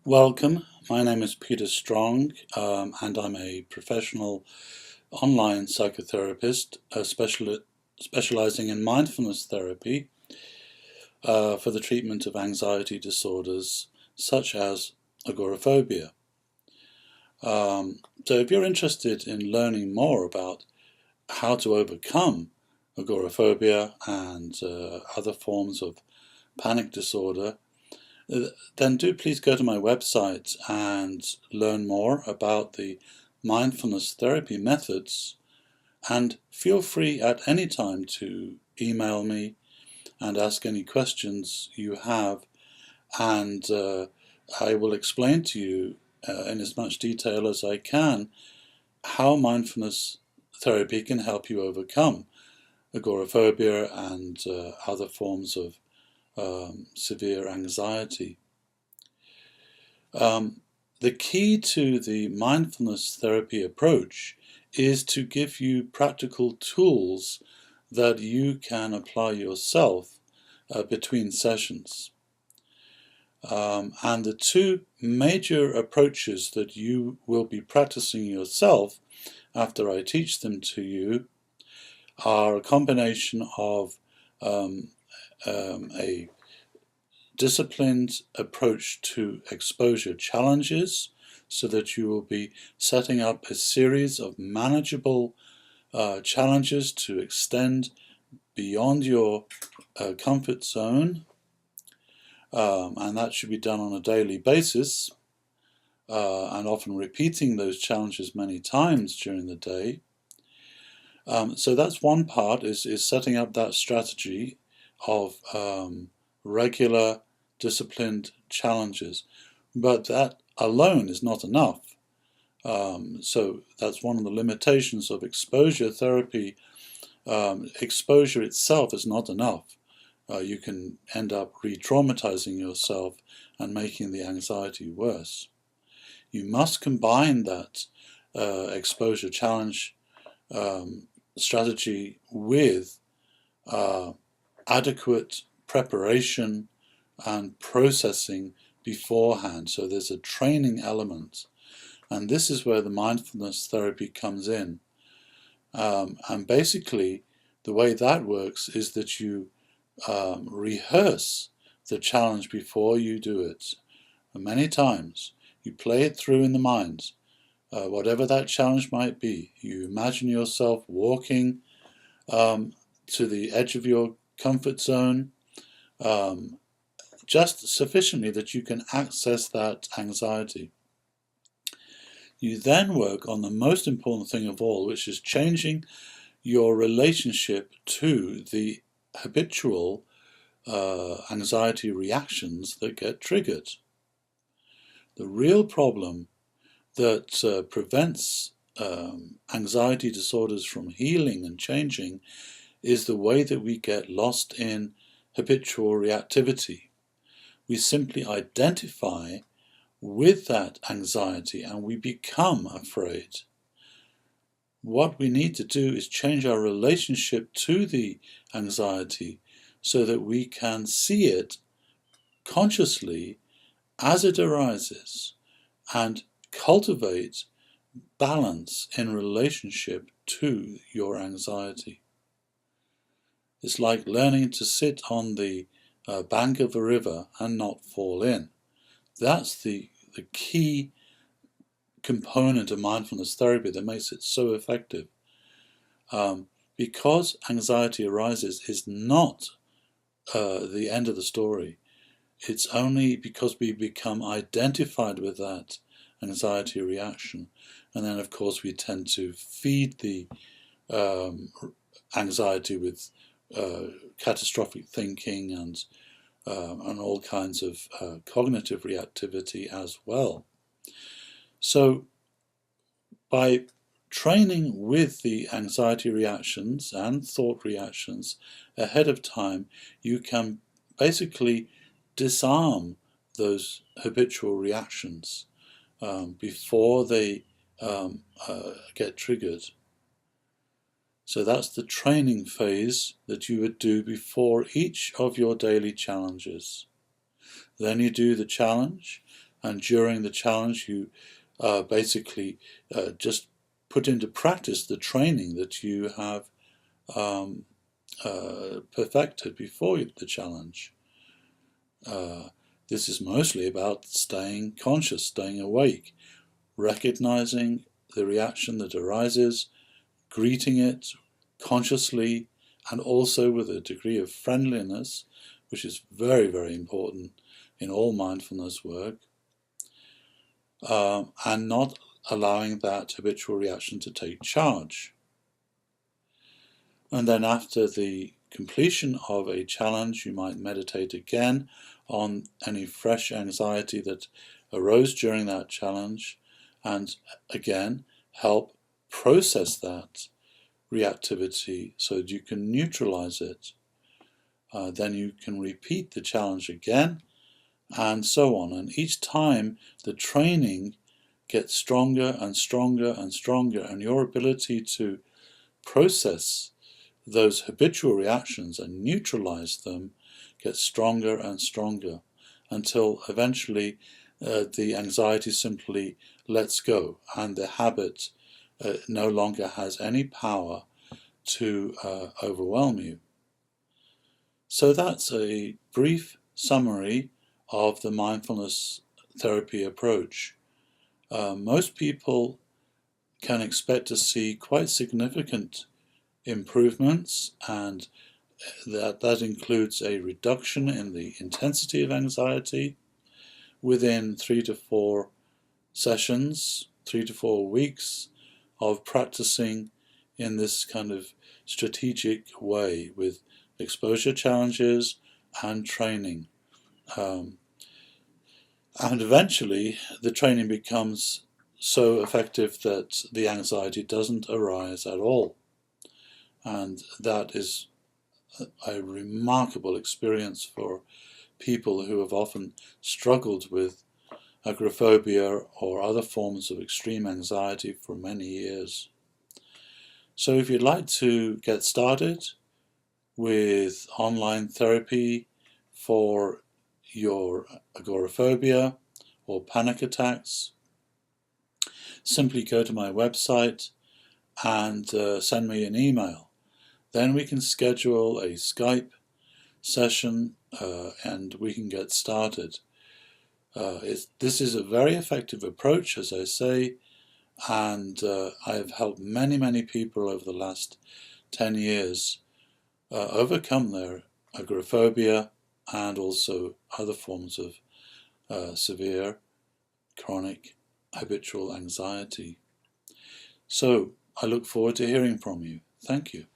Welcome. My name is Peter Strong, and I'm a professional online psychotherapist, specializing in mindfulness therapy for the treatment of anxiety disorders such as agoraphobia. So if you're interested in learning more about how to overcome agoraphobia and other forms of panic disorder, then do please go to my website and learn more about the mindfulness therapy methods, and feel free at any time to email me and ask any questions you have, and I will explain to you in as much detail as I can how mindfulness therapy can help you overcome agoraphobia and other forms of severe anxiety. The key to the mindfulness therapy approach is to give you practical tools that you can apply yourself between sessions. And the two major approaches that you will be practicing yourself after I teach them to you are a combination of a disciplined approach to exposure challenges, so that you will be setting up a series of manageable challenges to extend beyond your comfort zone, and that should be done on a daily basis, and often repeating those challenges many times during the day. So that's one part, is setting up that strategy of regular disciplined challenges. But that alone is not enough. So that's one of the limitations of exposure therapy. Exposure itself is not enough. You can end up re-traumatizing yourself and making the anxiety worse. You must combine that exposure challenge strategy with adequate preparation and processing beforehand. So there's a training element, and this is where the mindfulness therapy comes in. And basically the way that works is that you rehearse the challenge before you do it. And many times you play it through in the mind, whatever that challenge might be. You imagine yourself walking to the edge of your comfort zone, just sufficiently that you can access that anxiety. You then work on the most important thing of all, which is changing your relationship to the habitual anxiety reactions that get triggered. The real problem that prevents anxiety disorders from healing and changing is the way that we get lost in habitual reactivity. We simply identify with that anxiety and we become afraid. What we need to do is change our relationship to the anxiety so that we can see it consciously as it arises and cultivate balance in relationship to your anxiety. It's like learning to sit on the bank of a river and not fall in. That's the key component of mindfulness therapy that makes it so effective. Because anxiety arises is not the end of the story. It's only because we become identified with that anxiety reaction, and then of course we tend to feed the anxiety with catastrophic thinking and all kinds of cognitive reactivity as well. So by training with the anxiety reactions and thought reactions ahead of time, you can basically disarm those habitual reactions before they get triggered. So that's the training phase that you would do before each of your daily challenges. Then you do the challenge, and during the challenge you basically just put into practice the training that you have perfected before the challenge. This is mostly about staying conscious, staying awake, recognizing the reaction that arises, greeting it consciously, and also with a degree of friendliness, which is very, very important in all mindfulness work, and not allowing that habitual reaction to take charge. And then after the completion of a challenge, you might meditate again on any fresh anxiety that arose during that challenge, and again help process that reactivity so that you can neutralize it. Then you can repeat the challenge again, and so on. And each time the training gets stronger and stronger and stronger, and your ability to process those habitual reactions and neutralize them gets stronger and stronger, until eventually the anxiety simply lets go and the habit no longer has any power to overwhelm you. So that's a brief summary of the mindfulness therapy approach. Most people can expect to see quite significant improvements, and that includes a reduction in the intensity of anxiety within 3 to 4 sessions, 3 to 4 weeks of practicing in this kind of strategic way with exposure challenges and training. And eventually the training becomes so effective that the anxiety doesn't arise at all. And that is a remarkable experience for people who have often struggled with agoraphobia or other forms of extreme anxiety for many years. So if you'd like to get started with online therapy for your agoraphobia or panic attacks, simply go to my website and send me an email. Then we can schedule a Skype session and we can get started. This is a very effective approach, as I say, and I have helped many, many people over the last 10 years overcome their agoraphobia and also other forms of severe, chronic, habitual anxiety. So I look forward to hearing from you. Thank you.